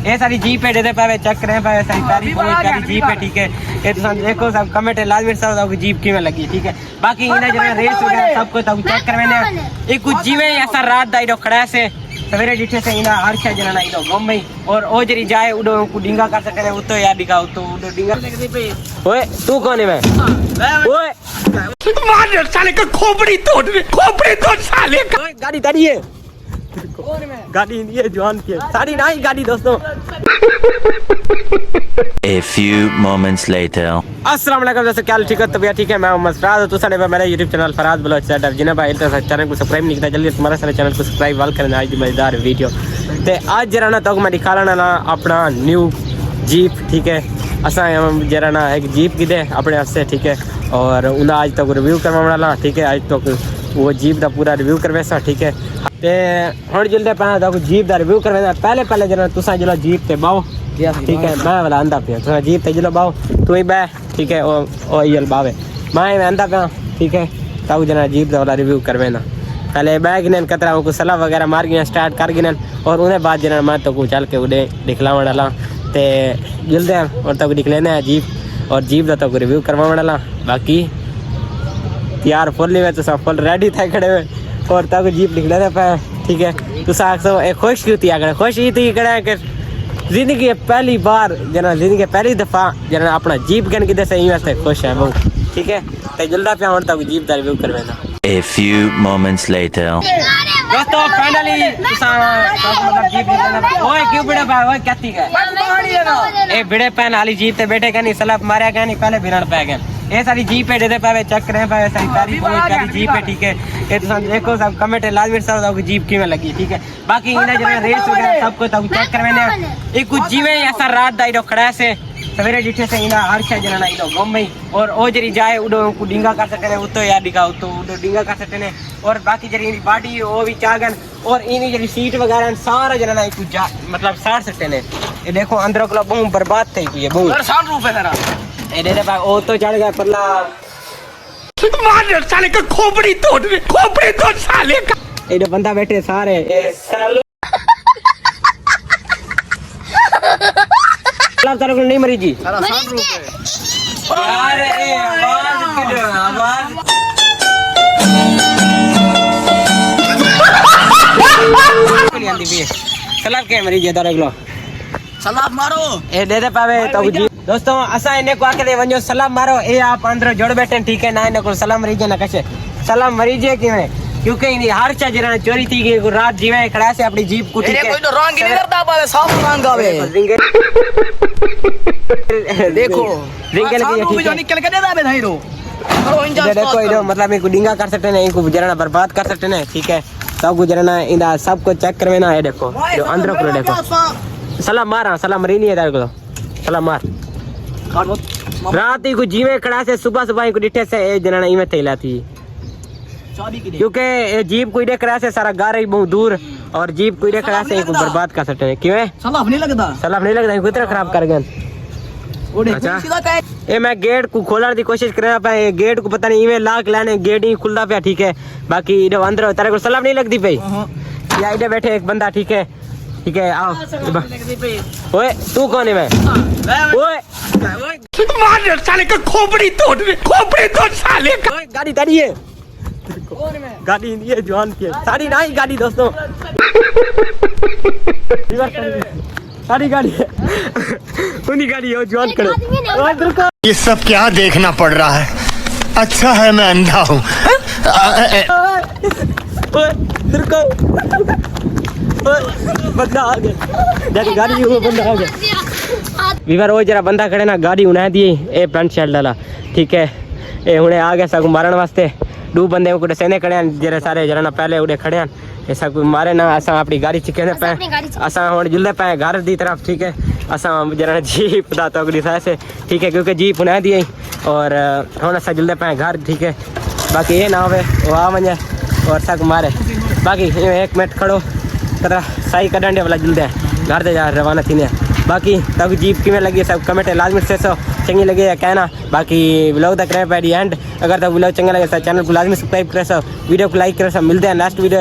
ये सारी जीप है दे पावे चेक करे पावे सारी प्यारी जीप है ठीक है। ये तो देखो सब कमेंट लाजमी सब जीप की में लगी ठीक है। बाकी इन्हें जो रेस वगैरह सब कुछ चेक करवाने एक कुछ जीवे ऐसा रात दा इडो खड़ा से सवेरे डिठे से इना हर शय जना इडो गम में और ओ जरी जाए उडो को डिंगा कर सके उतो या दिखा उतो उडो डिंगा ओए तू कौन है मैं ओए मार साले का खोपड़ी तोड़ साले का गाड़ी तारी है गाड़ी ये जवान की सारी नहीं गाड़ी दोस्तों। A few moments later. अस्सलाम वालेकुम दोस्तों, क्या हाल ठीक है? तबीयत ठीक है? मैं मोहम्मद फराज तो सारे मेरा YouTube चैनल फराज ब्लॉग सेट जिन्हें भाई चैनल को सब्सक्राइब नहीं किया जल्दी तुम्हारा सारे चैनल को सब्सक्राइब वाल करना आज मजेदार वीडियो ते आज जरा ना तो मैं दिखाना ना अपना न्यू जीप ठीक है। असा जरा ना एक जीप की दे अपने वास्ते ठीक है और उन्हें आज तक रिव्यू करवा वाला ठीक है। आज तक वो जीप का पूरा रिव्यू करवेसा ठीक है ते हुण जल्दी पहले तो जीप का रिव्यू करवेसा पहले जरा तुसा जलो जीप ते बाओ ठीक है। मैं वाला आंदा पिया तुसा जीप ते जलो बाओ तू ही बै ठीक है ओ यल बावे मैं आंदा पिया ठीक है। तब जना जीप का वाला रिव्यू करवेना पहले बैग गिनन कतरा को सलाह वगैरह मार गिनन स्टार्ट कर गिनन और उन्हें बाद जना मैं तो को चल के उड़े दिखलावन वाला ते जल्दी और तक दिख लेना है जीप और जीप का तो रिव्यू करवावन वाला। बाकी यार फुल में तो सब फुल रेडी था खड़े हुए और तब जीप निकले थे पे ठीक है। तो साख सो एक खुश क्यों थी अगर खुश ही थी कड़ा कि जिंदगी पहली बार जना जिंदगी पहली दफा जना अपना जीप गन की दसे वास्ते खुश है वो ठीक है। तो जल्दा पे और तब जीप का रिव्यू करवेना। A few moments later. दोस्तों फाइनली मतलब जीप निकलना ओए क्यों बिड़े भाई ओए कहती है ए बिड़े पैन वाली जीप ते बैठे नहीं सलाह मारे गए नहीं पहले बिरड़ पै गए। ये सारी जीप है दे पावे चेक करे पावे सारी प्यारी जीप है ठीक है। ये तो देखो सब कमेंट लाजमी सब जीप की में लगी ठीक है। बाकी इन्हें जो रेस वगैरह सब कुछ चेक करवाने एक कुछ जीवे ऐसा रात दा इडो खड़ा से सवेरे डिठे से इना हर शय जना इडो गम में और ओ जरी जाए उडो को डिंगा कर सके उतो या दिखा उतो उडो डिंगा कर सकते ने और बाकी जरी बॉडी वो भी चागन और इनी जरी सीट वगैरह सारा जना एक मतलब साड़ सकते ने। ये देखो अंदर को बहुत बर्बाद थे ये बहुत सन रूफ है तेरा ए दे भाई ओ तो चढ़ गया परला मार साले का खोपड़ी तोड़ साले का ए दो बंदा बैठे सारे सलाम तारे को नहीं मरी जी यार ए आवाज नहीं आंदी भी सलाम के मरी जी तारे को सलाम मारो ए दे पावे तो जी दोस्तों असा इने को आके वञो सलाम मारो ए आप अंदर जोड़ बैठे ठीक है ना इने को सलाम मरी जे ना कशे सलाम मरी जे किवे क्योंकि इन हर चीज जना चोरी थी गई रात जीवे खड़ा से अपनी जीप को ठीक है कोई तो रंग नहीं करता पावे सब रंग आवे देखो रिंगल की ठीक है निकल के दे दाबे भाई रो देखो इधर मतलब एक डिंगा कर सकते हैं एक जरा बर्बाद कर सकते हैं ठीक है। सब गुजरना इंदा सब को चेक करवेना है देखो जो अंदर को देखो सलाम मारा सलाम मरी नहीं है तारे को सलाम मार रात ही को जीवे खड़ा से सुबह को डिठे से ए जना इमे थैला थी क्योंकि जीप कोई देख रहा से सारा गार ही बहुत दूर और जीप कोई देख रहा से एक बर्बाद कर सकते हैं क्यों सलाम नहीं लगता कितना खराब कर गए। अच्छा ये मैं गेट को खोलने की कोशिश कर रहा पे गेट को पता नहीं इवे लाख लाने गेट ही खुलता पे ठीक है। बाकी इधर अंदर तारे को सलाम नहीं लगती पे या इधर बैठे एक बंदा ठीक है आओ ओए तू कौन है मैं ओए मार साले का खोपड़ी तोड़ साले का गाड़ी तारी है गाड़ी ये जवान की सारी नहीं गाड़ी दोस्तों सारी गाड़ी है उन्हीं गाड़ी है जवान करे ये सब क्या देखना पड़ रहा है। अच्छा है मैं अंधा हूँ। बंदा आ गया गाड़ी वो बंदा आ गया वीवर वो जरा बंदा खड़े ना गाड़ी उन्हें दी ए फ्रंट साइड डाला ठीक है। ए हुणे आ गया सब मारन वास्ते दो बंदे को सेने खड़े जरा सारे जरा ना पहले उड़े खड़े ऐसा कोई मारे ना असा अपनी गाड़ी चिके पे असा हुण जुल्ले पे घर दी तरफ ठीक है। असा जरा जीप दा तो अगली से ठीक है क्योंकि जीप उन्हें दी और हुण असा जुल्ले पे घर ठीक है। बाकी ये ना होवे वो आ वने और सब मारे बाकी एक मिनट खड़ो करा सही कढण वाला जुल्दे घर दे जा रवाना थी। बाकी तब जीप की में लगी सब कमेंट लाजमी से चंगी लगे या कहना। बाकी व्लॉग तक रहे पैडी एंड अगर तो व्लॉग चंगा लगे चैनल को लाजमी सब्सक्राइब करे वीडियो को लाइक करे मिलते हैं नेक्स्ट वीडियो